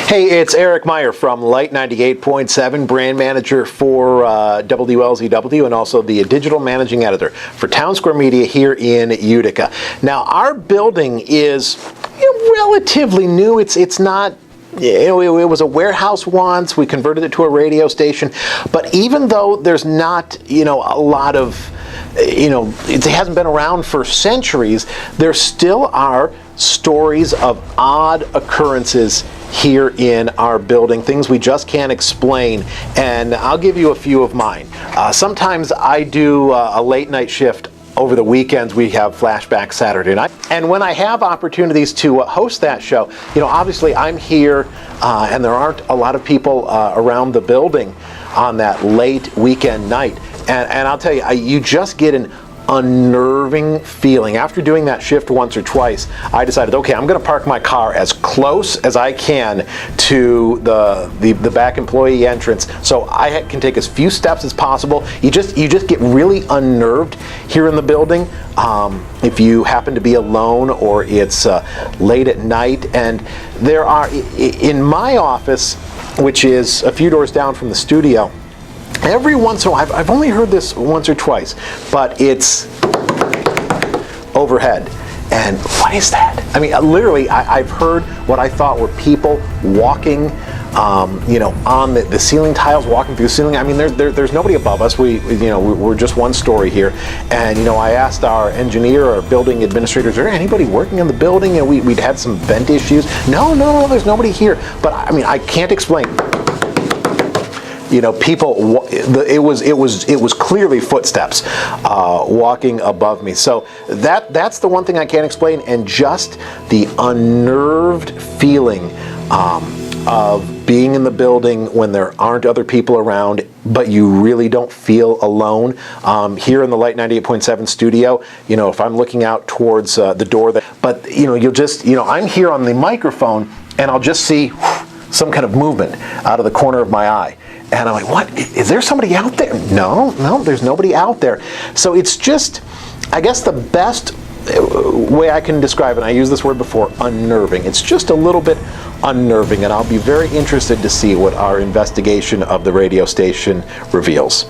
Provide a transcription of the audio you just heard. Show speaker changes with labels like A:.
A: Hey, it's Eric Meyer from Light 98.7, brand manager for WLZW and also the digital managing editor for Town Square Media here in Utica. Now, our building is relatively new. It's not. It was a warehouse once. We converted it to a radio station. But even though there's not, a lot of, it hasn't been around for centuries, there still are stories of odd occurrences here in our building, things we just can't explain. And I'll give you a few of mine. Sometimes I do a late night shift. Over the weekends, we have Flashback Saturday night. And when I have opportunities to host that show, obviously I'm here and there aren't a lot of people around the building on that late weekend night. And I'll tell you, you just get an unnerving feeling. After doing that shift once or twice, I decided, okay, I'm going to park my car as close as I can to the back employee entrance, so I can take as few steps as possible. You just get really unnerved here in the building if you happen to be alone or it's late at night. And there are, in my office, which is a few doors down from the studio, every once in a while, I've only heard this once or twice, but it's overhead. And what is that? I mean, literally, I've heard what I thought were people walking, on the ceiling tiles, walking through the ceiling. I mean, there's nobody above us. We're just one story here. And, I asked our engineer or building administrator, is there anybody working in the building? And we'd had some vent issues. No, there's nobody here. But, I mean, I can't explain. People. It was clearly footsteps walking above me. So that's the one thing I can't explain, and just the unnerved feeling of being in the building when there aren't other people around, but you really don't feel alone. Here in the Light 98.7 studio, if I'm looking out towards the door, you'll just, I'm here on the microphone, and I'll just see some kind of movement out of the corner of my eye. And I'm like, what? Is there somebody out there? No, there's nobody out there. So it's just, I guess the best way I can describe it, and I used this word before, unnerving. It's just a little bit unnerving, and I'll be very interested to see what our investigation of the radio station reveals.